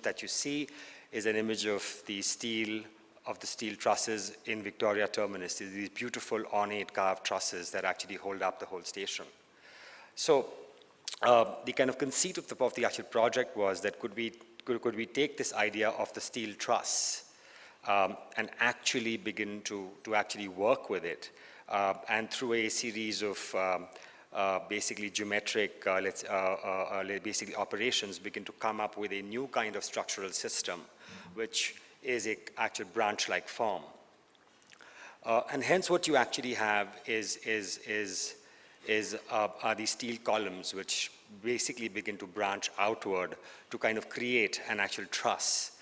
that you see is an image of the steel trusses in Victoria Terminus. These beautiful ornate carved trusses that actually hold up the whole station. So the kind of conceit of the actual project was that could we take this idea of the steel truss and actually begin to actually work with it, and through a series of basically geometric, basically operations, begin to come up with a new kind of structural system, which is a actual branch-like form. And hence what you actually have are these steel columns, which basically begin to branch outward to kind of create an actual truss.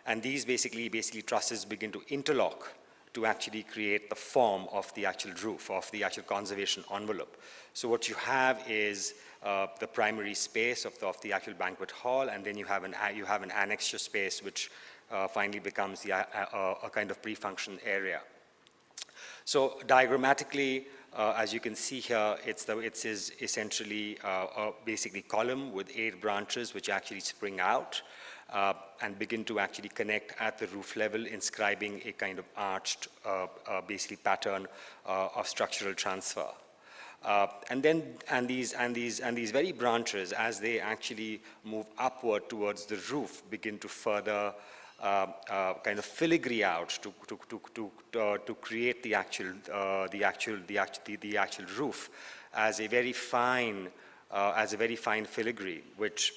And these basically trusses begin to interlock to actually create the form of the actual roof, of the actual conservation envelope. So what you have is the primary space of the actual banquet hall, and then you have an annexure space which finally becomes a kind of pre-function area. So diagrammatically, as you can see here, it is essentially a basically column with 8 branches which actually spring out and begin to actually connect at the roof level, inscribing a kind of arched basically pattern of structural transfer. And these very branches, as they actually move upward towards the roof, begin to further kind of filigree out to create the actual roof as a very fine filigree, which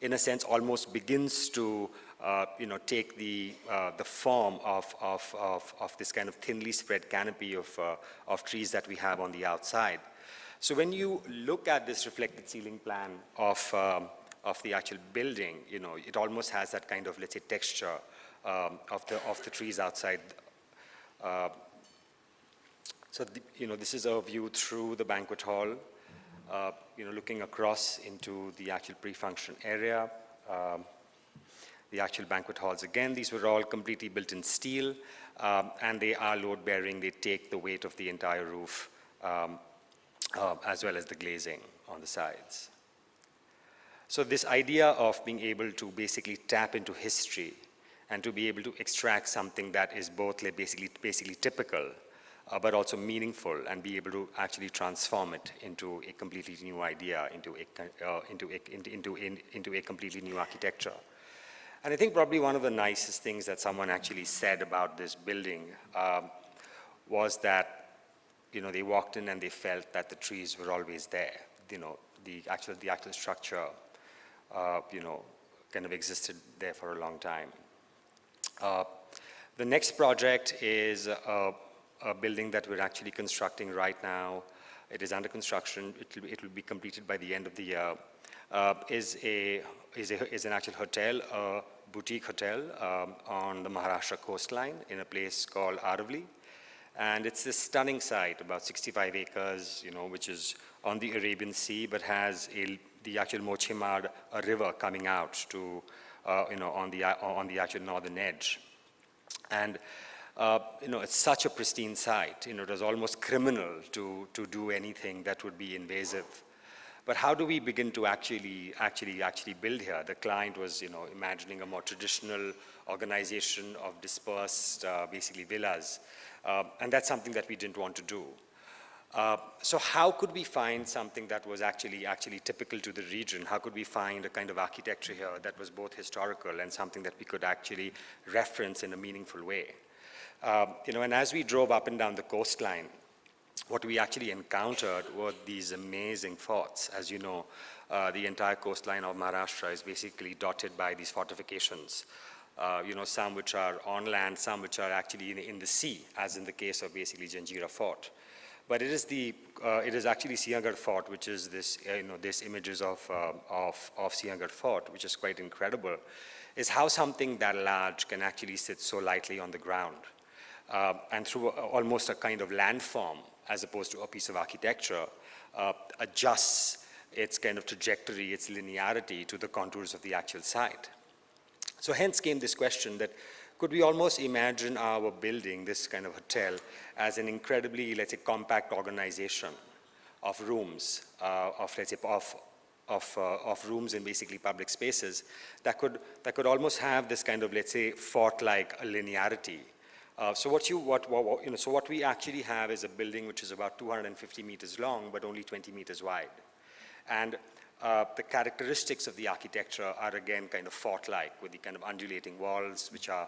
in a sense almost begins to take the form of this kind of thinly spread canopy of trees that we have on the outside. So when you look at this reflected ceiling plan of the actual building, it almost has that kind of, let's say, texture of the trees outside. So this is a view through the banquet hall, looking across into the actual pre-function area. The actual banquet halls, again, these were all completely built in steel, and they are load-bearing. They take the weight of the entire roof, as well as the glazing on the sides. So this idea of being able to basically tap into history and to be able to extract something that is both basically typical, but also meaningful, and be able to actually transform it into a completely new idea, into a completely new architecture. And I think probably one of the nicest things that someone actually said about this building was that, they walked in and they felt that the trees were always there. The actual structure, kind of existed there for a long time. The next project is a building that we're actually constructing right now. It is under construction. It will be completed by the end of the year. Is an actual hotel, a boutique hotel on the Maharashtra coastline in a place called Aravali. And it's this stunning site, about 65 acres, which is on the Arabian Sea, but has the actual Mochimad, a river coming out to, on the actual northern edge. And, it's such a pristine site. It was almost criminal to do anything that would be invasive. But how do we begin to actually build here? The client was, imagining a more traditional organization of dispersed, basically villas. And that's something that we didn't want to do. So how could we find something that was actually typical to the region? How could we find a kind of architecture here that was both historical and something that we could actually reference in a meaningful way? And as we drove up and down the coastline, what we actually encountered were these amazing forts. As you know, the entire coastline of Maharashtra is basically dotted by these fortifications. Some which are on land, some which are actually in the sea, as in the case of basically Janjira Fort. But it is actually Siaghar Fort, which is this, this images of Siaghar Fort, which is quite incredible, is how something that large can actually sit so lightly on the ground. And through almost a kind of landform, as opposed to a piece of architecture, adjusts its kind of trajectory, its linearity to the contours of the actual site. So hence came this question that could we almost imagine our building, this kind of hotel, as an incredibly, let's say, compact organization of rooms, of of rooms in basically public spaces that could almost have this kind of, let's say, fort-like linearity. So what we actually have is a building which is about 250 meters long, but only 20 meters wide. And the characteristics of the architecture are again kind of fort-like, with the kind of undulating walls, which are